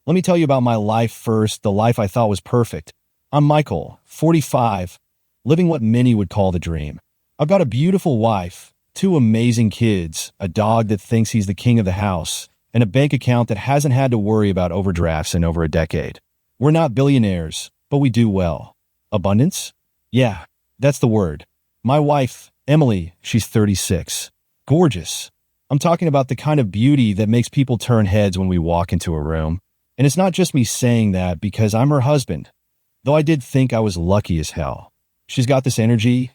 Let me tell you about my life first, the life I thought was perfect. I'm Michael, 45, living what many would call the dream. I've got a beautiful wife, two amazing kids, a dog that thinks he's the king of the house, and a bank account that hasn't had to worry about overdrafts in over a decade. We're not billionaires, but we do well. Abundance? Yeah, that's the word. My wife, Emily, she's 36. Gorgeous. I'm talking about the kind of beauty that makes people turn heads when we walk into a room. And it's not just me saying that because I'm her husband, though I did think I was lucky as hell. She's got this energy,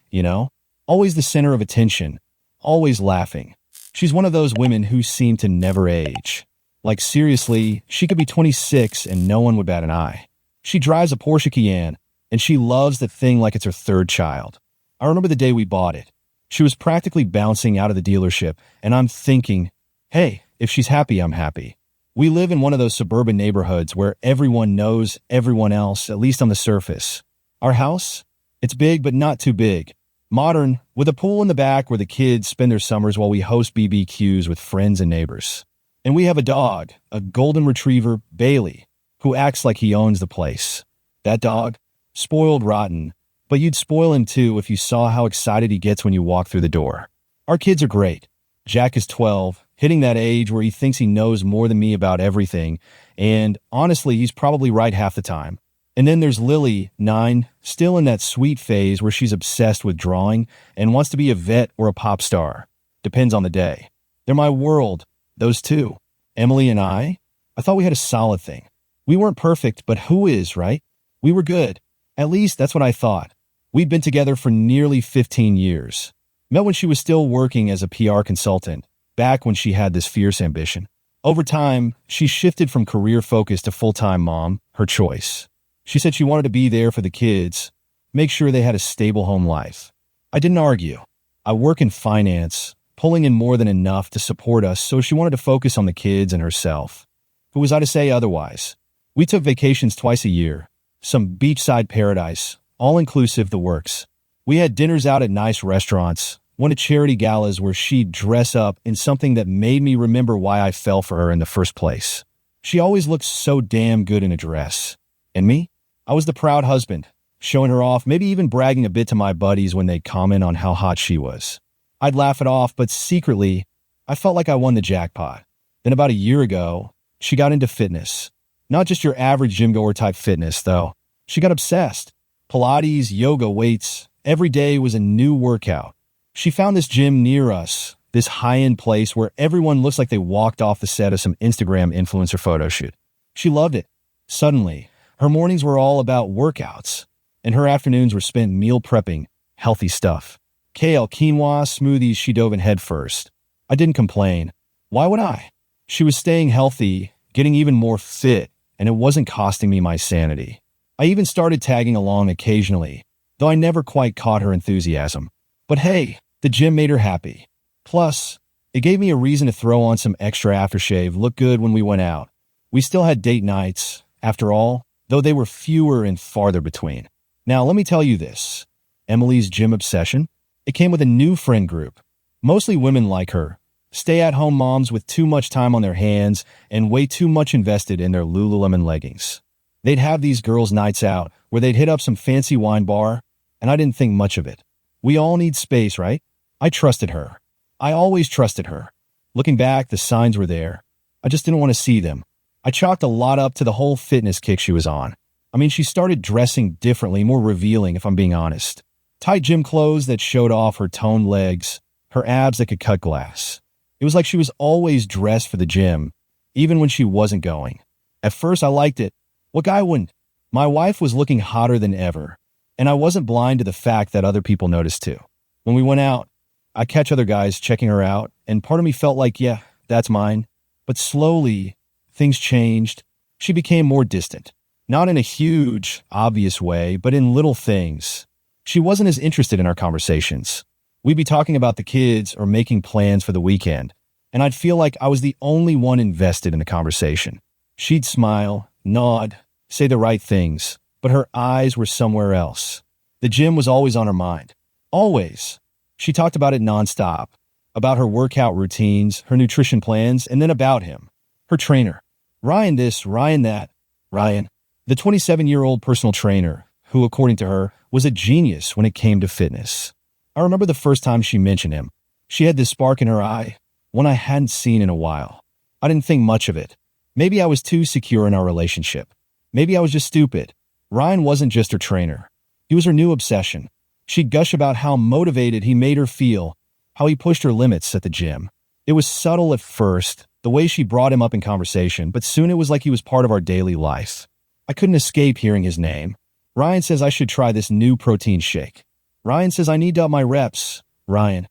always the center of attention, always laughing. She's one of those women who seem to never age. Like seriously, she could be 26 and no one would bat an eye. She drives a Porsche Cayenne, and she loves the thing like it's her third child. I remember the day we bought it. She was practically bouncing out of the dealership, and I'm thinking, hey, if she's happy, I'm happy. We live in one of those suburban neighborhoods where everyone knows everyone else, at least on the surface. Our house? It's big, but not too big. Modern, with a pool in the back where the kids spend their summers while we host BBQs with friends and neighbors. And we have a dog, a golden retriever, Bailey, who acts like he owns the place. That dog? Spoiled rotten. But you'd spoil him too if you saw how excited he gets when you walk through the door. Our kids are great. Jack is 12, hitting that age where he thinks he knows more than me about everything, and honestly, he's probably right half the time. And then there's Lily, 9, still in that sweet phase where she's obsessed with drawing and wants to be a vet or a pop star. Depends on the day. They're my world, those two. Emily and I thought we had a solid thing. We weren't perfect, but who is, right? We were good. At least that's what I thought. We'd been together for nearly 15 years. Met when she was still working as a PR consultant, back when she had this fierce ambition. Over time, she shifted from career focus to full-time mom, her choice. She said she wanted to be there for the kids, make sure they had a stable home life. I didn't argue. I work in finance, pulling in more than enough to support us, so she wanted to focus on the kids and herself. Who was I to say otherwise? We took vacations twice a year, some beachside paradise, all-inclusive, the works. We had dinners out at nice restaurants, went to charity galas where she'd dress up in something that made me remember why I fell for her in the first place. She always looked so damn good in a dress. And me? I was the proud husband, showing her off, maybe even bragging a bit to my buddies when they'd comment on how hot she was. I'd laugh it off, but secretly, I felt like I won the jackpot. Then about a year ago, she got into fitness. Not just your average gym-goer type fitness, though. She got obsessed. Pilates, yoga, weights. Every day was a new workout. She found this gym near us, this high-end place where everyone looks like they walked off the set of some Instagram influencer photo shoot. She loved it. Suddenly, her mornings were all about workouts, and her afternoons were spent meal prepping healthy stuff. Kale, quinoa, smoothies, she dove in head first. I didn't complain. Why would I? She was staying healthy, getting even more fit, and it wasn't costing me my sanity. I even started tagging along occasionally, though I never quite caught her enthusiasm. But hey, the gym made her happy. Plus, it gave me a reason to throw on some extra aftershave, look good when we went out. We still had date nights, after all, though they were fewer and farther between. Now, let me tell you this. Emily's gym obsession? It came with a new friend group. Mostly women like her. Stay-at-home moms with too much time on their hands and way too much invested in their Lululemon leggings. They'd have these girls' nights out where they'd hit up some fancy wine bar, and I didn't think much of it. We all need space, right? I trusted her. I always trusted her. Looking back, the signs were there. I just didn't want to see them. I chalked a lot up to the whole fitness kick she was on. I mean, she started dressing differently, more revealing, if I'm being honest. Tight gym clothes that showed off her toned legs, her abs that could cut glass. It was like she was always dressed for the gym, even when she wasn't going. At first, I liked it. What guy wouldn't? My wife was looking hotter than ever, and I wasn't blind to the fact that other people noticed too. When we went out, I catch other guys checking her out, and part of me felt like, yeah, that's mine. But slowly, things changed. She became more distant. Not in a huge, obvious way, but in little things. She wasn't as interested in our conversations. We'd be talking about the kids or making plans for the weekend, and I'd feel like I was the only one invested in the conversation. She'd smile, nod, say the right things, but her eyes were somewhere else. The gym was always on her mind. Always. She talked about it nonstop, about her workout routines, her nutrition plans, and then about him, her trainer. Ryan this, Ryan that. Ryan, the 27-year-old personal trainer, who, according to her, was a genius when it came to fitness. I remember the first time she mentioned him. She had this spark in her eye, one I hadn't seen in a while. I didn't think much of it. Maybe I was too secure in our relationship. Maybe I was just stupid. Ryan wasn't just her trainer. He was her new obsession. She'd gush about how motivated he made her feel, how he pushed her limits at the gym. It was subtle at first, the way she brought him up in conversation, but soon it was like he was part of our daily life. I couldn't escape hearing his name. Ryan says I should try this new protein shake. Ryan says I need to up my reps. Ryan.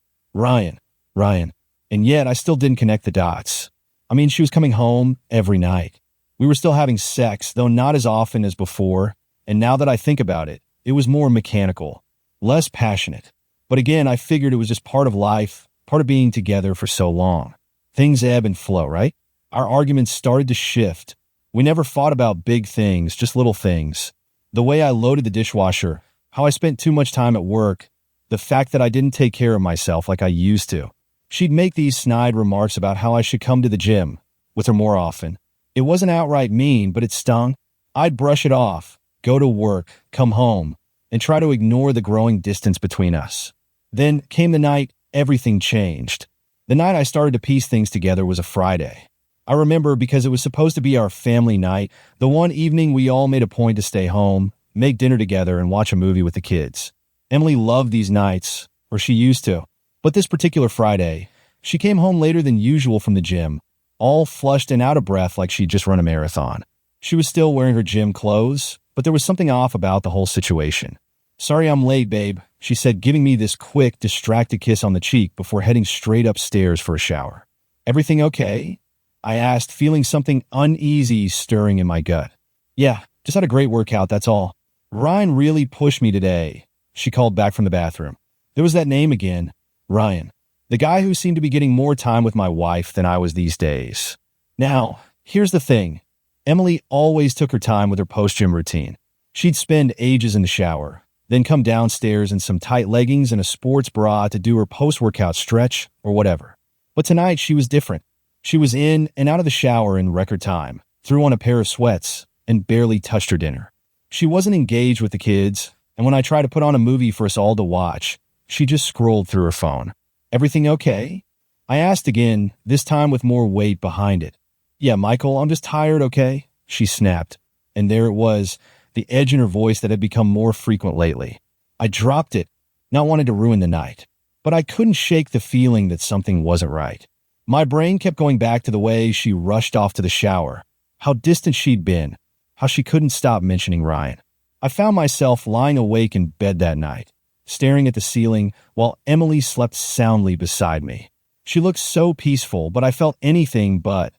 And yet I still didn't connect the dots. I mean, she was coming home every night. We were still having sex, though not as often as before, and now that I think about it, it was more mechanical, less passionate. But again, I figured it was just part of life, part of being together for so long. Things ebb and flow, right? Our arguments started to shift. We never fought about big things, just little things. The way I loaded the dishwasher, how I spent too much time at work, the fact that I didn't take care of myself like I used to. She'd make these snide remarks about how I should come to the gym with her more often. It wasn't outright mean, but it stung. I'd brush it off, go to work, come home, and try to ignore the growing distance between us. Then came the night everything changed. The night I started to piece things together was a Friday. I remember because it was supposed to be our family night, the one evening we all made a point to stay home, make dinner together, and watch a movie with the kids. Emily loved these nights, or she used to. But this particular Friday, she came home later than usual from the gym, all flushed and out of breath like she'd just run a marathon. She was still wearing her gym clothes, but there was something off about the whole situation. "Sorry I'm late, babe," she said, giving me this quick, distracted kiss on the cheek before heading straight upstairs for a shower. "Everything okay?" I asked, feeling something uneasy stirring in my gut. "Yeah, just had a great workout, that's all." "Ryan really pushed me today," she called back from the bathroom. There was that name again, Ryan. The guy who seemed to be getting more time with my wife than I was these days. Now, here's the thing. Emily always took her time with her post-gym routine. She'd spend ages in the shower, then come downstairs in some tight leggings and a sports bra to do her post-workout stretch or whatever. But tonight she was different. She was in and out of the shower in record time, threw on a pair of sweats, and barely touched her dinner. She wasn't engaged with the kids, and when I tried to put on a movie for us all to watch, she just scrolled through her phone. "Everything okay?" I asked again, this time with more weight behind it. "Yeah, Michael, I'm just tired, okay?" she snapped. And there it was, the edge in her voice that had become more frequent lately. I dropped it, not wanting to ruin the night. But I couldn't shake the feeling that something wasn't right. My brain kept going back to the way she rushed off to the shower, how distant she'd been, how she couldn't stop mentioning Ryan. I found myself lying awake in bed that night, staring at the ceiling while Emily slept soundly beside me. She looked so peaceful, but I felt anything but.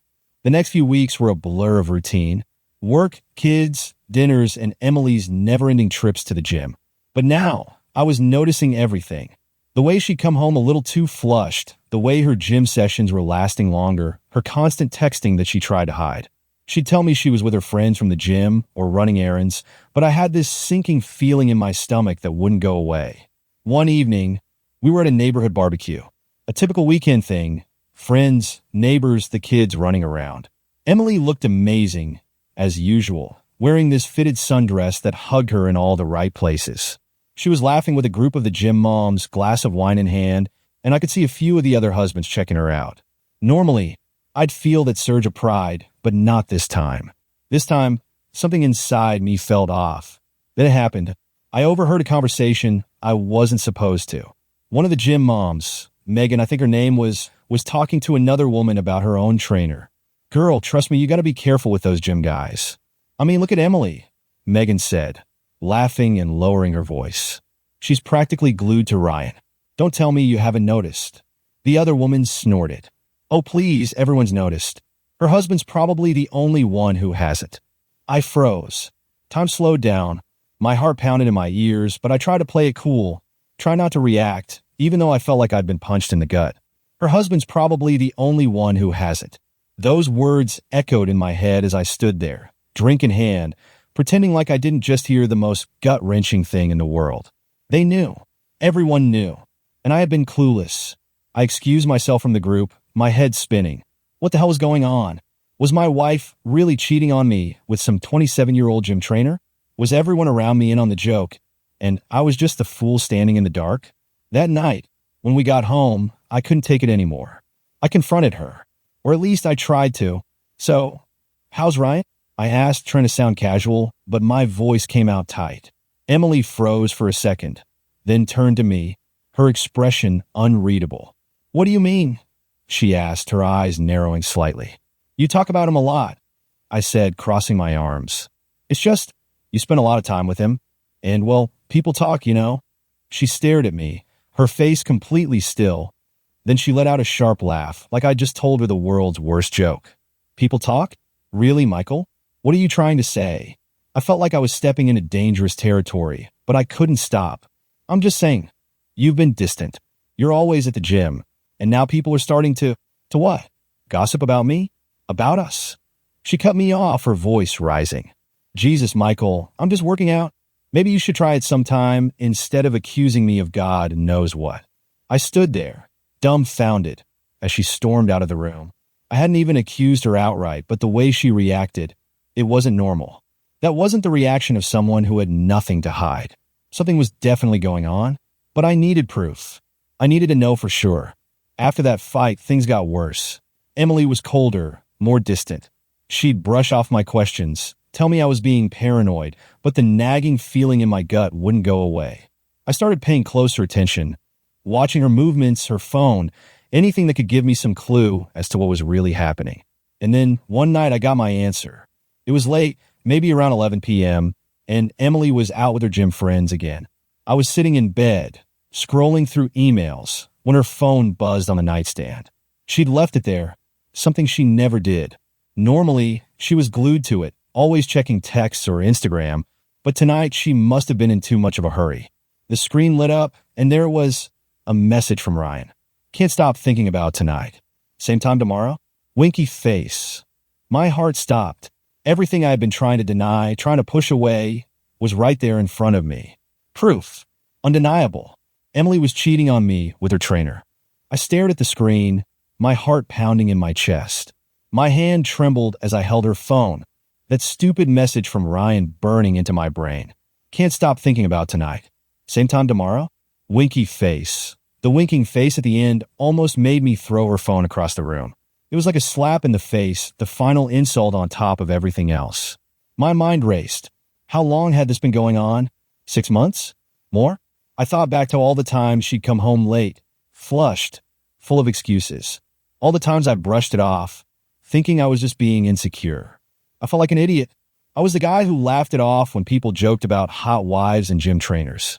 The next few weeks were a blur of routine. Work, kids, dinners, and Emily's never-ending trips to the gym. But now, I was noticing everything. The way she'd come home a little too flushed, the way her gym sessions were lasting longer, her constant texting that she tried to hide. She'd tell me she was with her friends from the gym or running errands, but I had this sinking feeling in my stomach that wouldn't go away. One evening, we were at a neighborhood barbecue. A typical weekend thing. Friends, neighbors, the kids running around. Emily looked amazing, as usual, wearing this fitted sundress that hugged her in all the right places. She was laughing with a group of the gym moms, glass of wine in hand, and I could see a few of the other husbands checking her out. Normally, I'd feel that surge of pride, but not this time. This time, something inside me felt off. Then it happened. I overheard a conversation I wasn't supposed to. One of the gym moms, Megan, I think her name was talking to another woman about her own trainer. "Girl, trust me, you gotta be careful with those gym guys." "I mean, look at Emily," Megan said, laughing and lowering her voice. "She's practically glued to Ryan. Don't tell me you haven't noticed." The other woman snorted. "Oh, please, everyone's noticed. Her husband's probably the only one who hasn't." I froze. Time slowed down. My heart pounded in my ears, but I tried to play it cool, try not to react, even though I felt like I'd been punched in the gut. Her husband's probably the only one who hasn't. Those words echoed in my head as I stood there, drink in hand, pretending like I didn't just hear the most gut-wrenching thing in the world. They knew. Everyone knew. And I had been clueless. I excused myself from the group, my head spinning. What the hell was going on? Was my wife really cheating on me with some 27-year-old gym trainer? Was everyone around me in on the joke, and I was just the fool standing in the dark? That night, when we got home, I couldn't take it anymore. I confronted her, or at least I tried to. "So, how's Ryan?" I asked, trying to sound casual, but my voice came out tight. Emily froze for a second, then turned to me, her expression unreadable. "What do you mean?" she asked, her eyes narrowing slightly. "You talk about him a lot," I said, crossing my arms. "It's just, you spend a lot of time with him, and, well, people talk, you know." She stared at me, her face completely still. Then she let out a sharp laugh, like I'd just told her the world's worst joke. "People talk? Really, Michael? What are you trying to say?" I felt like I was stepping into dangerous territory, but I couldn't stop. "I'm just saying, you've been distant. You're always at the gym, and now people are starting to what? Gossip about me? About us?" She cut me off, her voice rising. "Jesus, Michael, I'm just working out. Maybe you should try it sometime instead of accusing me of God knows what." I stood there, dumbfounded, as she stormed out of the room. I hadn't even accused her outright, but the way she reacted, it wasn't normal. That wasn't the reaction of someone who had nothing to hide. Something was definitely going on, but I needed proof. I needed to know for sure. After that fight, things got worse. Emily was colder, more distant. She'd brush off my questions, tell me I was being paranoid, but the nagging feeling in my gut wouldn't go away. I started paying closer attention, watching her movements, her phone, anything that could give me some clue as to what was really happening. And then one night I got my answer. It was late, maybe around 11 p.m., and Emily was out with her gym friends again. I was sitting in bed, scrolling through emails, when her phone buzzed on the nightstand. She'd left it there, something she never did. Normally, she was glued to it, always checking texts or Instagram, but tonight she must have been in too much of a hurry. The screen lit up, and there it was, a message from Ryan. "Can't stop thinking about tonight. Same time tomorrow?" Winky face. My heart stopped. Everything I had been trying to deny, trying to push away, was right there in front of me. Proof. Undeniable. Emily was cheating on me with her trainer. I stared at the screen, my heart pounding in my chest. My hand trembled as I held her phone, that stupid message from Ryan burning into my brain. "Can't stop thinking about tonight. Same time tomorrow?" Winky face. The winking face at the end almost made me throw her phone across the room. It was like a slap in the face, the final insult on top of everything else. My mind raced. How long had this been going on? 6 months? More? I thought back to all the times she'd come home late, flushed, full of excuses. All the times I brushed it off, thinking I was just being insecure. I felt like an idiot. I was the guy who laughed it off when people joked about hot wives and gym trainers.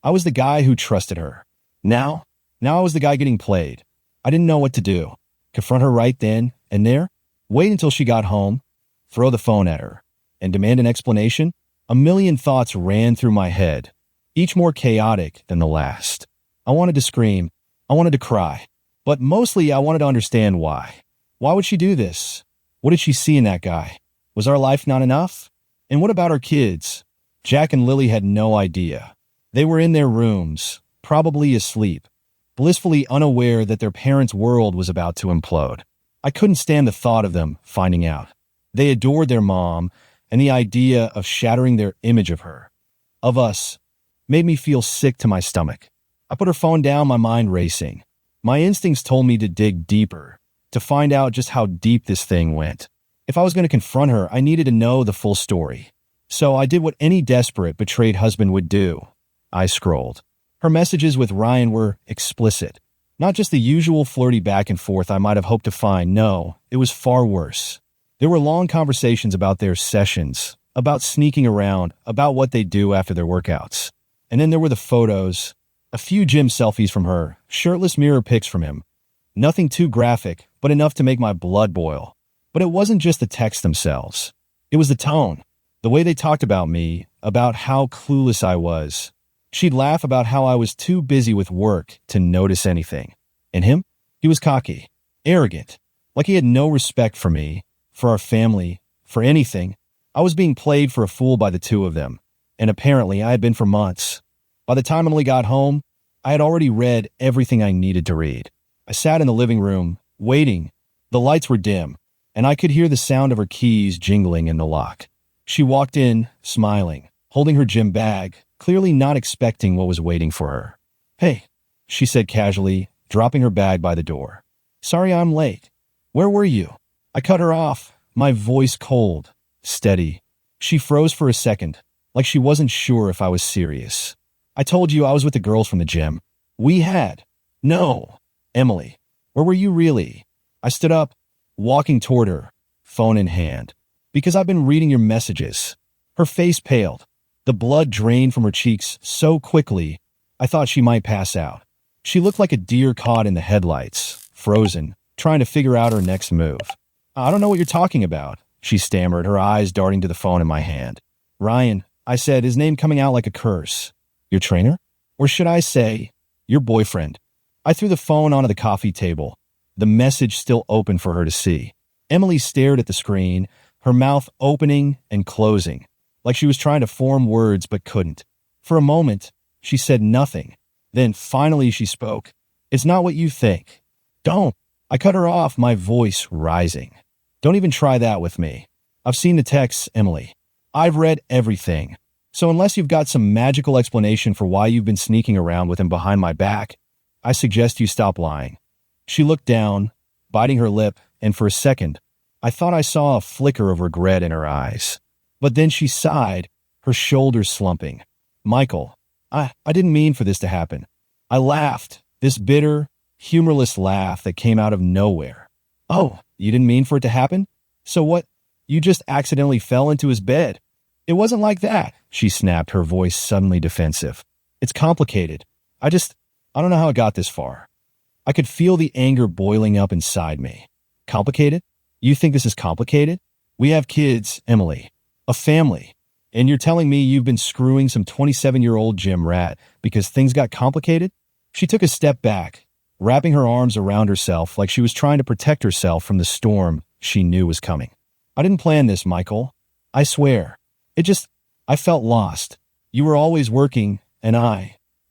I was the guy who trusted her. Now I was the guy getting played. I didn't know what to do. Confront her right then and there? Wait until she got home? Throw the phone at her? And demand an explanation? A million thoughts ran through my head, each more chaotic than the last. I wanted to scream. I wanted to cry. But mostly I wanted to understand why. Why would she do this? What did she see in that guy? Was our life not enough? And what about our kids? Jack and Lily had no idea. They were in their rooms, probably asleep, blissfully unaware that their parents' world was about to implode. I couldn't stand the thought of them finding out. They adored their mom, and the idea of shattering their image of her, of us, made me feel sick to my stomach. I put her phone down, my mind racing. My instincts told me to dig deeper, to find out just how deep this thing went. If I was going to confront her, I needed to know the full story. So I did what any desperate, betrayed husband would do. I scrolled. Her messages with Ryan were explicit. Not just the usual flirty back and forth I might have hoped to find. No, it was far worse. There were long conversations about their sessions, about sneaking around, about what they do after their workouts. And then there were the photos, a few gym selfies from her, shirtless mirror pics from him. Nothing too graphic, but enough to make my blood boil. But it wasn't just the texts themselves. It was the tone, the way they talked about me, about how clueless I was. She'd laugh about how I was too busy with work to notice anything. And him? He was cocky, arrogant, like he had no respect for me, for our family, for anything. I was being played for a fool by the two of them, and apparently I had been for months. By the time Emily got home, I had already read everything I needed to read. I sat in the living room, waiting. The lights were dim. and I could hear the sound of her keys jingling in the lock. She walked in, smiling, holding her gym bag, clearly not expecting what was waiting for her. "Hey," she said casually, dropping her bag by the door. "Sorry I'm late. Where were you?" I cut her off, my voice cold, steady. She froze for a second, like she wasn't sure if I was serious. "I told you I was with the girls from the gym. We had." "No, Emily. Where were you really?" I stood up, walking toward her, phone in hand. "Because I've been reading your messages." Her face paled. The blood drained from her cheeks so quickly, I thought she might pass out. She looked like a deer caught in the headlights, frozen, trying to figure out her next move. "I don't know what you're talking about," she stammered, her eyes darting to the phone in my hand. "Ryan," I said, his name coming out like a curse. "Your trainer? Or should I say, your boyfriend?" I threw the phone onto the coffee table, the message still open for her to see. Emily stared at the screen, her mouth opening and closing, like she was trying to form words but couldn't. For a moment, she said nothing. Then finally she spoke. "It's not what you think." "Don't." I cut her off, my voice rising. "Don't even try that with me. I've seen the texts, Emily. I've read everything. So unless you've got some magical explanation for why you've been sneaking around with him behind my back, I suggest you stop lying." She looked down, biting her lip, and for a second, I thought I saw a flicker of regret in her eyes. But then she sighed, her shoulders slumping. "Michael, I didn't mean for this to happen." I laughed, this bitter, humorless laugh that came out of nowhere. "Oh, you didn't mean for it to happen? So what? You just accidentally fell into his bed." "It wasn't like that," she snapped, her voice suddenly defensive. "It's complicated. I don't know how it got this far." I could feel the anger boiling up inside me. "Complicated? You think this is complicated? We have kids, Emily. A family. And you're telling me you've been screwing some 27-year-old gym rat because things got complicated?" She took a step back, wrapping her arms around herself like she was trying to protect herself from the storm she knew was coming. "I didn't plan this, Michael. I swear. I felt lost. You were always working, and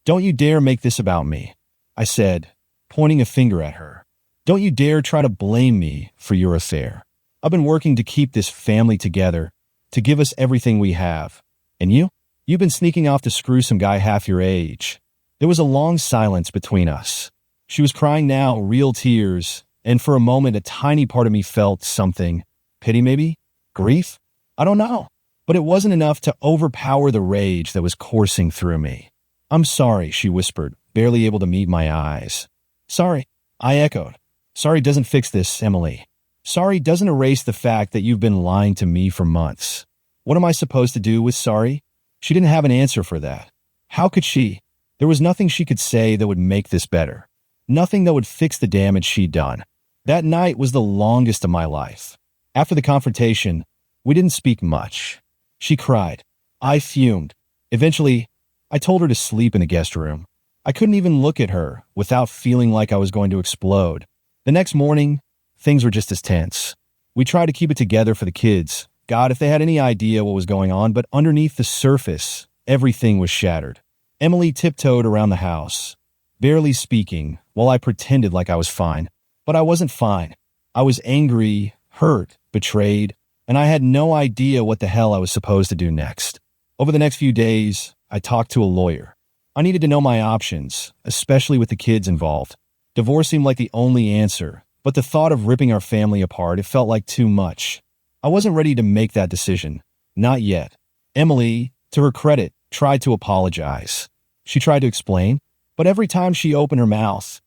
don't you dare make this about me," I said, pointing a finger at her. "Don't you dare try to blame me for your affair. I've been working to keep this family together, to give us everything we have. And you've been sneaking off to screw some guy half your age." There was a long silence between us. She was crying now, real tears, and for a moment a tiny part of me felt something. Pity maybe? Grief? I don't know. But it wasn't enough to overpower the rage that was coursing through me. "I'm sorry," she whispered, barely able to meet my eyes. "Sorry," I echoed. "Sorry doesn't fix this, Emily. Sorry doesn't erase the fact that you've been lying to me for months. What am I supposed to do with sorry?" She didn't have an answer for that. How could she? There was nothing she could say that would make this better. Nothing that would fix the damage she'd done. That night was the longest of my life. After the confrontation, we didn't speak much. She cried. I fumed. Eventually, I told her to sleep in the guest room. I couldn't even look at her without feeling like I was going to explode. The next morning, things were just as tense. We tried to keep it together for the kids. God, if they had any idea what was going on, but underneath the surface, everything was shattered. Emily tiptoed around the house, barely speaking, while I pretended like I was fine. But I wasn't fine. I was angry, hurt, betrayed, and I had no idea what the hell I was supposed to do next. Over the next few days, I talked to a lawyer. I needed to know my options, especially with the kids involved. Divorce seemed like the only answer, but the thought of ripping our family apart, it felt like too much. I wasn't ready to make that decision. Not yet. Emily, to her credit, tried to apologize. She tried to explain, but every time she opened her mouth,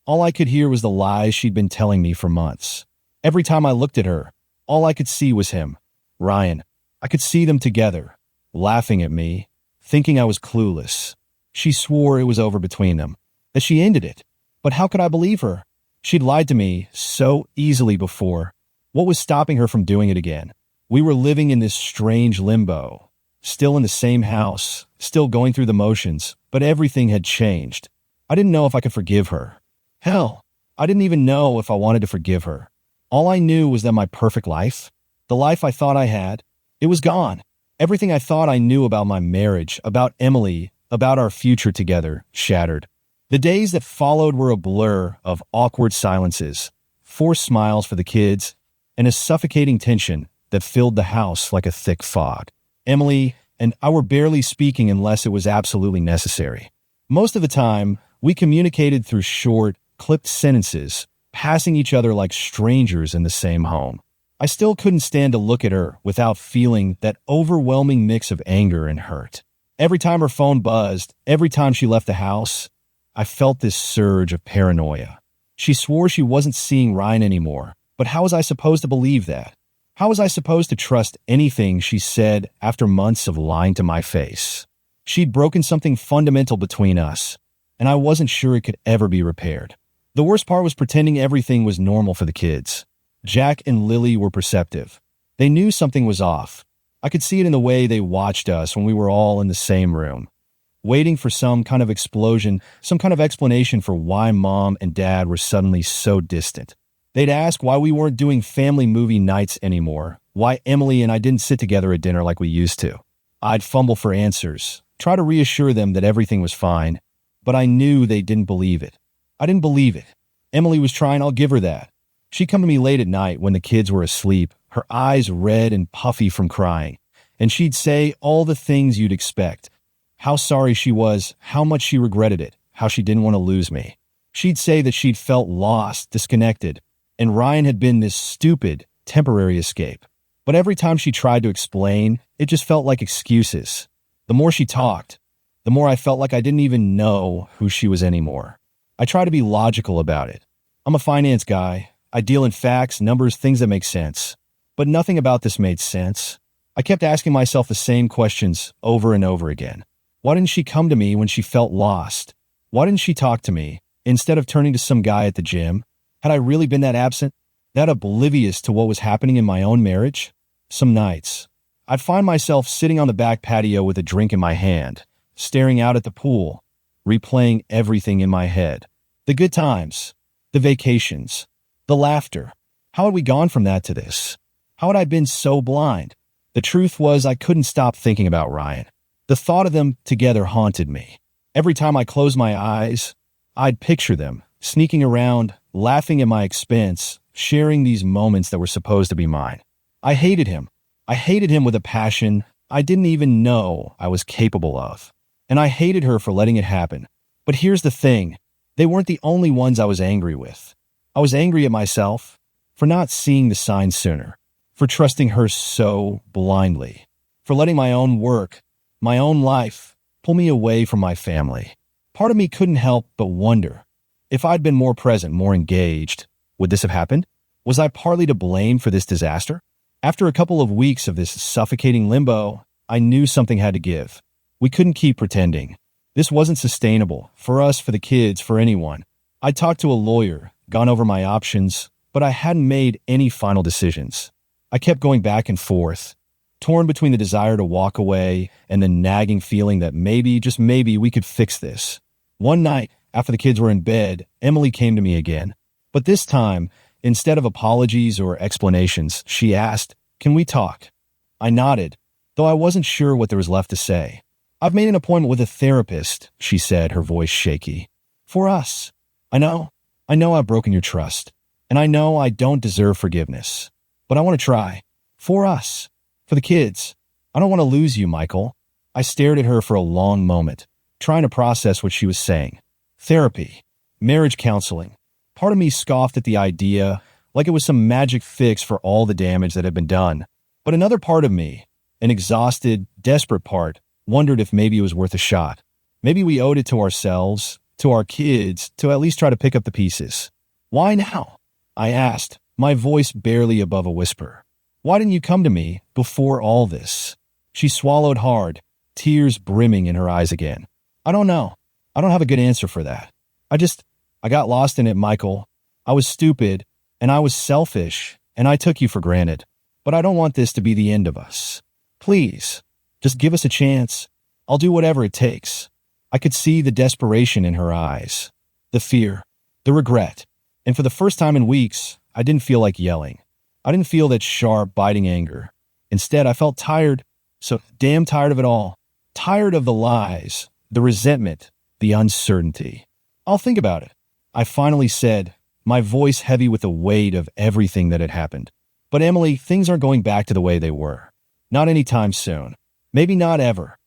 all I could hear was the lies she'd been telling me for months. Every time I looked at her, all I could see was him, Ryan. I could see them together, laughing at me, thinking I was clueless. She swore it was over between them, that she ended it. But how could I believe her? She'd lied to me so easily before. What was stopping her from doing it again? We were living in this strange limbo, still in the same house, still going through the motions, but everything had changed. I didn't know if I could forgive her. Hell, I didn't even know if I wanted to forgive her. All I knew was that my perfect life, the life I thought I had, it was gone. Everything I thought I knew about my marriage, about Emily, about our future together, shattered. The days that followed were a blur of awkward silences, forced smiles for the kids, and a suffocating tension that filled the house like a thick fog. Emily and I were barely speaking unless it was absolutely necessary. Most of the time, we communicated through short, clipped sentences, passing each other like strangers in the same home. I still couldn't stand to look at her without feeling that overwhelming mix of anger and hurt. Every time her phone buzzed, every time she left the house, I felt this surge of paranoia. She swore she wasn't seeing Ryan anymore, but how was I supposed to believe that? How was I supposed to trust anything she said after months of lying to my face? She'd broken something fundamental between us, and I wasn't sure it could ever be repaired. The worst part was pretending everything was normal for the kids. Jack and Lily were perceptive. They knew something was off. I could see it in the way they watched us when we were all in the same room, waiting for some kind of explosion, some kind of explanation for why Mom and Dad were suddenly so distant. They'd ask why we weren't doing family movie nights anymore, why Emily and I didn't sit together at dinner like we used to. I'd fumble for answers, try to reassure them that everything was fine, but I knew they didn't believe it. I didn't believe it. Emily was trying, I'll give her that. She'd come to me late at night when the kids were asleep, her eyes red and puffy from crying, and she'd say all the things you'd expect. How sorry she was, how much she regretted it, how she didn't want to lose me. She'd say that she'd felt lost, disconnected, and Ryan had been this stupid, temporary escape. But every time she tried to explain, it just felt like excuses. The more she talked, the more I felt like I didn't even know who she was anymore. I try to be logical about it. I'm a finance guy. I deal in facts, numbers, things that make sense. But nothing about this made sense. I kept asking myself the same questions over and over again. Why didn't she come to me when she felt lost? Why didn't she talk to me instead of turning to some guy at the gym? Had I really been that absent? That oblivious to what was happening in my own marriage? Some nights, I'd find myself sitting on the back patio with a drink in my hand, staring out at the pool, replaying everything in my head. The good times, the vacations, the laughter. How had we gone from that to this? How had I been so blind? The truth was I couldn't stop thinking about Ryan. The thought of them together haunted me. Every time I closed my eyes, I'd picture them, sneaking around, laughing at my expense, sharing these moments that were supposed to be mine. I hated him. I hated him with a passion I didn't even know I was capable of. And I hated her for letting it happen. But here's the thing. They weren't the only ones I was angry with. I was angry at myself for not seeing the signs sooner, for trusting her so blindly, for letting my own work, my own life, pull me away from my family. Part of me couldn't help but wonder, if I'd been more present, more engaged, would this have happened? Was I partly to blame for this disaster? After a couple of weeks of this suffocating limbo, I knew something had to give. We couldn't keep pretending. This wasn't sustainable, for us, for the kids, for anyone. I'd talked to a lawyer, gone over my options, but I hadn't made any final decisions. I kept going back and forth, torn between the desire to walk away and the nagging feeling that maybe, just maybe, we could fix this. One night, after the kids were in bed, Emily came to me again. But this time, instead of apologies or explanations, she asked, "Can we talk?" I nodded, though I wasn't sure what there was left to say. "I've made an appointment with a therapist," she said, her voice shaky. "For us. I know I've broken your trust, and I know I don't deserve forgiveness. But I want to try. For us. For the kids. I don't want to lose you, Michael." I stared at her for a long moment, trying to process what she was saying. Therapy. Marriage counseling. Part of me scoffed at the idea, like it was some magic fix for all the damage that had been done. But another part of me, an exhausted, desperate part, wondered if maybe it was worth a shot. Maybe we owed it to ourselves, to our kids, to at least try to pick up the pieces. "Why now?" I asked, my voice barely above a whisper. "Why didn't you come to me before all this?" She swallowed hard, tears brimming in her eyes again. "I don't know. I don't have a good answer for that. I got lost in it, Michael. I was stupid, and I was selfish, and I took you for granted. But I don't want this to be the end of us. Please, just give us a chance. I'll do whatever it takes." I could see the desperation in her eyes, the fear, the regret. And for the first time in weeks, I didn't feel like yelling. I didn't feel that sharp, biting anger. Instead, I felt tired, so damn tired of it all. Tired of the lies, the resentment, the uncertainty. "I'll think about it," I finally said, my voice heavy with the weight of everything that had happened. But Emily, things aren't going back to the way they were. Not anytime soon. Maybe not ever.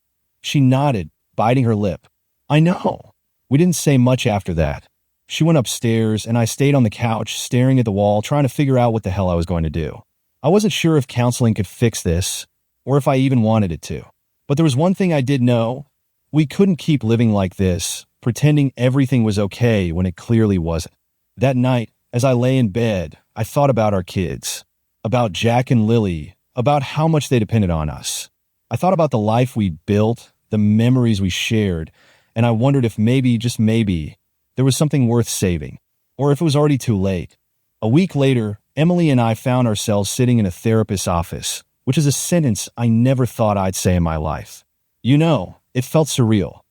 She nodded, biting her lip. I know. We didn't say much after that. She went upstairs, and I stayed on the couch, staring at the wall, trying to figure out what the hell I was going to do. I wasn't sure if counseling could fix this, or if I even wanted it to. But there was one thing I did know. We couldn't keep living like this, pretending everything was okay when it clearly wasn't. That night, as I lay in bed, I thought about our kids, about Jack and Lily, about how much they depended on us. I thought about the life we built, the memories we shared, and I wondered if maybe, just maybe, there was something worth saving, or if it was already too late. A week later, Emily and I found ourselves sitting in a therapist's office, which is a sentence I never thought I'd say in my life. You know, it felt surreal.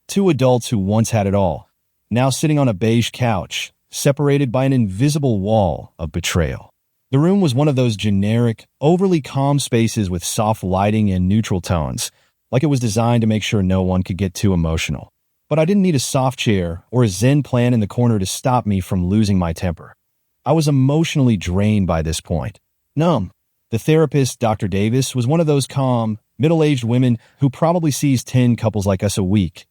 Two adults who once had it all, now sitting on a beige couch, separated by an invisible wall of betrayal. The room was one of those generic, overly calm spaces with soft lighting and neutral tones, like it was designed to make sure no one could get too emotional. But I didn't need a soft chair or a Zen plan in the corner to stop me from losing my temper. I was emotionally drained by this point. Numb. The therapist, Dr. Davis, was one of those calm, middle-aged women who probably sees 10 couples like us a week,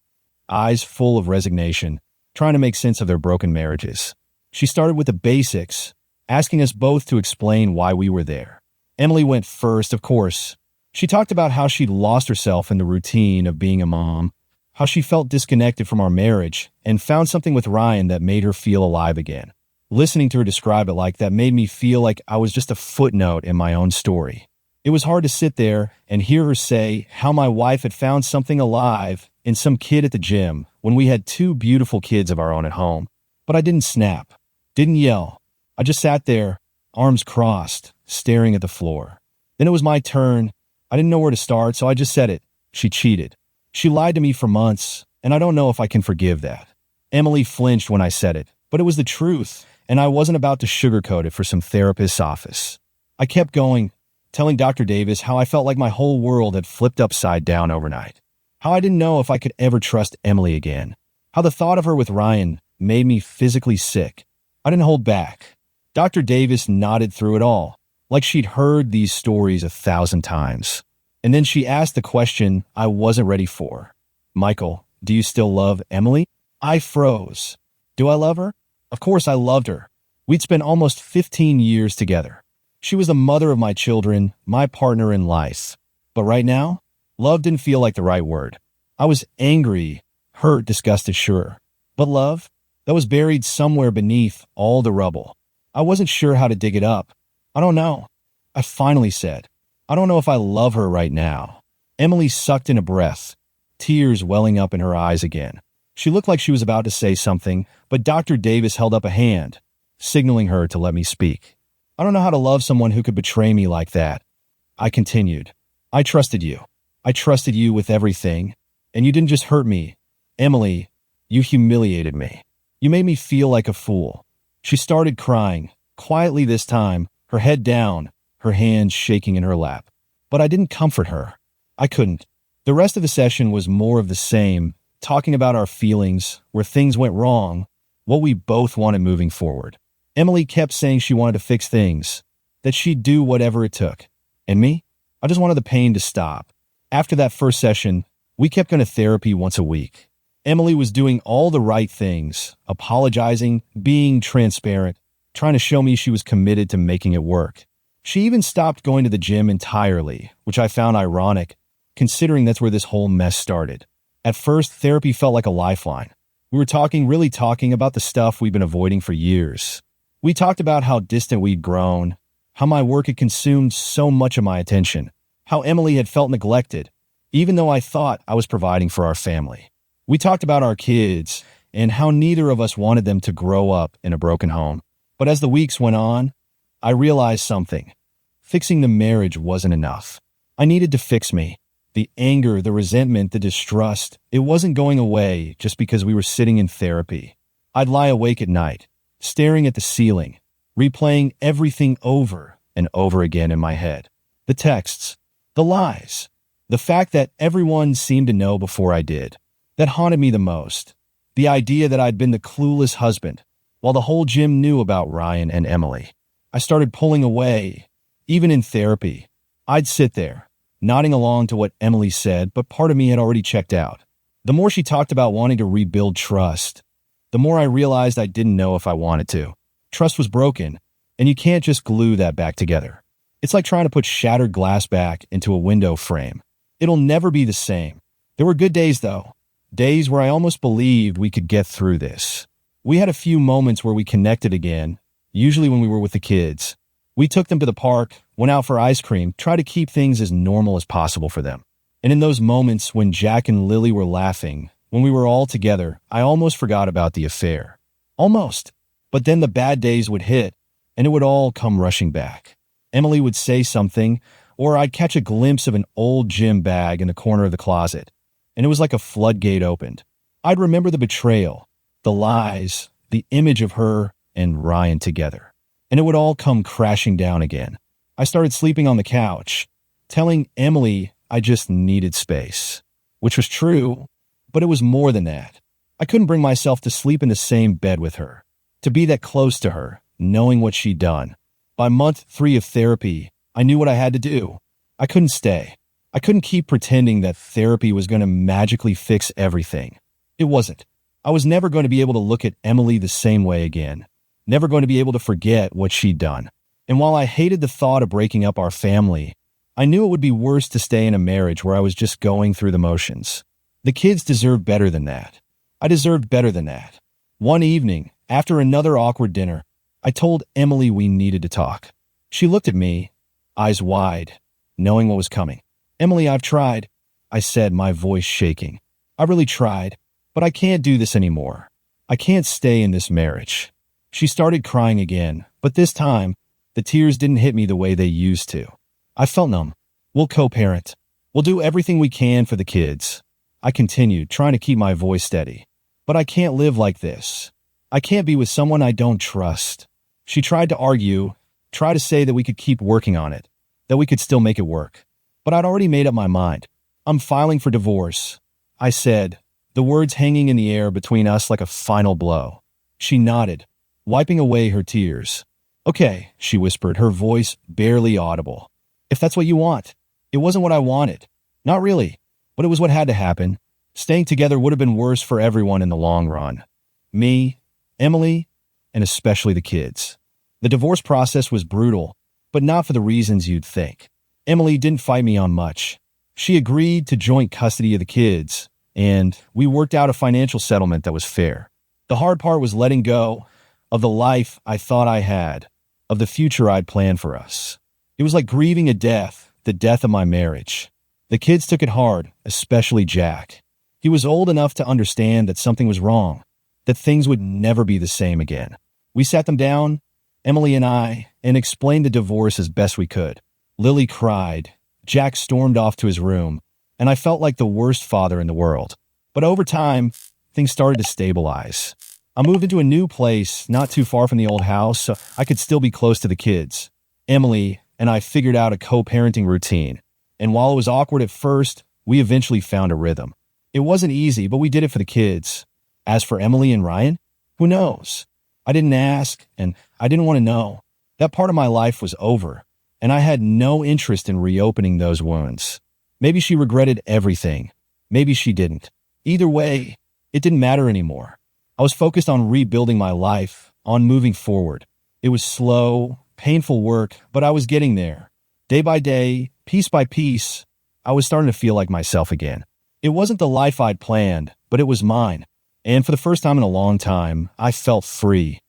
eyes full of resignation, trying to make sense of their broken marriages. She started with the basics, asking us both to explain why we were there. Emily went first, of course. She talked about how she'd lost herself in the routine of being a mom, how she felt disconnected from our marriage, and found something with Ryan that made her feel alive again. Listening to her describe it like that made me feel like I was just a footnote in my own story. It was hard to sit there and hear her say how my wife had found something alive in some kid at the gym when we had two beautiful kids of our own at home. But I didn't snap, didn't yell. I just sat there, arms crossed, staring at the floor. Then it was my turn. I didn't know where to start, so I just said it. She cheated. She lied to me for months, and I don't know if I can forgive that. Emily flinched when I said it, but it was the truth, and I wasn't about to sugarcoat it for some therapist's office. I kept going, telling Dr. Davis how I felt like my whole world had flipped upside down overnight, how I didn't know if I could ever trust Emily again, how the thought of her with Ryan made me physically sick. I didn't hold back. Dr. Davis nodded through it all, like she'd heard these stories 1,000 times. And then she asked the question I wasn't ready for. Michael, do you still love Emily? I froze. Do I love her? Of course I loved her. We'd spent almost 15 years together. She was the mother of my children, my partner in life. But right now, love didn't feel like the right word. I was angry, hurt, disgusted, sure. But love? That was buried somewhere beneath all the rubble. I wasn't sure how to dig it up. I don't know. I finally said, I don't know if I love her right now. Emily sucked in a breath, tears welling up in her eyes again. She looked like she was about to say something, but Dr. Davis held up a hand, signaling her to let me speak. I don't know how to love someone who could betray me like that. I continued. I trusted you. I trusted you with everything, and you didn't just hurt me. Emily, you humiliated me. You made me feel like a fool. She started crying, quietly this time, her head down, her hands shaking in her lap. But I didn't comfort her. I couldn't. The rest of the session was more of the same, talking about our feelings, where things went wrong, what we both wanted moving forward. Emily kept saying she wanted to fix things, that she'd do whatever it took. And me? I just wanted the pain to stop. After that first session, we kept going to therapy once a week. Emily was doing all the right things, apologizing, being transparent, trying to show me she was committed to making it work. She even stopped going to the gym entirely, which I found ironic, considering that's where this whole mess started. At first, therapy felt like a lifeline. We were really talking about the stuff we'd been avoiding for years. We talked about how distant we'd grown, how my work had consumed so much of my attention, how Emily had felt neglected, even though I thought I was providing for our family. We talked about our kids and how neither of us wanted them to grow up in a broken home. But as the weeks went on, I realized something. Fixing the marriage wasn't enough. I needed to fix me. The anger, the resentment, the distrust, it wasn't going away just because we were sitting in therapy. I'd lie awake at night, staring at the ceiling, replaying everything over and over again in my head. The texts, the lies, the fact that everyone seemed to know before I did. That haunted me the most. The idea that I'd been the clueless husband, while the whole gym knew about Ryan and Emily. I started pulling away, Even in therapy, I'd sit there, nodding along to what Emily said, but part of me had already checked out. The more she talked about wanting to rebuild trust, the more I realized I didn't know if I wanted to. Trust was broken, and you can't just glue that back together. It's like trying to put shattered glass back into a window frame. It'll never be the same. There were good days, though. Days where I almost believed we could get through this. We had a few moments where we connected again, usually when we were with the kids. We took them to the park, went out for ice cream, tried to keep things as normal as possible for them. And in those moments when Jack and Lily were laughing, when we were all together, I almost forgot about the affair. Almost. But then the bad days would hit, and it would all come rushing back. Emily would say something, or I'd catch a glimpse of an old gym bag in the corner of the closet, and it was like a floodgate opened. I'd remember the betrayal, the lies, the image of her and Ryan together, and it would all come crashing down again. I started sleeping on the couch, telling Emily I just needed space, which was true, but it was more than that. I couldn't bring myself to sleep in the same bed with her, to be that close to her, knowing what she'd done. By month 3 of therapy, I knew what I had to do. I couldn't stay. I couldn't keep pretending that therapy was going to magically fix everything. It wasn't. I was never going to be able to look at Emily the same way again. Never going to be able to forget what she'd done. And while I hated the thought of breaking up our family, I knew it would be worse to stay in a marriage where I was just going through the motions. The kids deserved better than that. I deserved better than that. One evening, after another awkward dinner, I told Emily we needed to talk. She looked at me, eyes wide, knowing what was coming. "Emily, I've tried," I said, my voice shaking. "I really tried, but I can't do this anymore. I can't stay in this marriage." She started crying again, but this time, the tears didn't hit me the way they used to. I felt numb. "We'll co-parent. We'll do everything we can for the kids," I continued, trying to keep my voice steady. "But I can't live like this. I can't be with someone I don't trust." She tried to argue, try to say that we could keep working on it, that we could still make it work. But I'd already made up my mind. "I'm filing for divorce," I said, the words hanging in the air between us like a final blow. She nodded, wiping away her tears. "Okay," she whispered, her voice barely audible. "If that's what you want." It wasn't what I wanted. Not really. But it was what had to happen. Staying together would have been worse for everyone in the long run. Me, Emily, and especially the kids. The divorce process was brutal, but not for the reasons you'd think. Emily didn't fight me on much. She agreed to joint custody of the kids, and we worked out a financial settlement that was fair. The hard part was letting go of the life I thought I had, of the future I'd planned for us. It was like grieving a death, the death of my marriage. The kids took it hard, especially Jack. He was old enough to understand that something was wrong, that things would never be the same again. We sat them down, Emily and I, and explained the divorce as best we could. Lily cried, Jack stormed off to his room, and I felt like the worst father in the world. But over time, things started to stabilize. I moved into a new place not too far from the old house, so I could still be close to the kids. Emily and I figured out a co-parenting routine, and while it was awkward at first, we eventually found a rhythm. It wasn't easy, but we did it for the kids. As for Emily and Ryan, who knows? I didn't ask, and I didn't want to know. That part of my life was over, and I had no interest in reopening those wounds. Maybe she regretted everything. Maybe she didn't. Either way, it didn't matter anymore. I was focused on rebuilding my life, on moving forward. It was slow, painful work, but I was getting there. Day by day, piece by piece, I was starting to feel like myself again. It wasn't the life I'd planned, but it was mine. And for the first time in a long time, I felt free.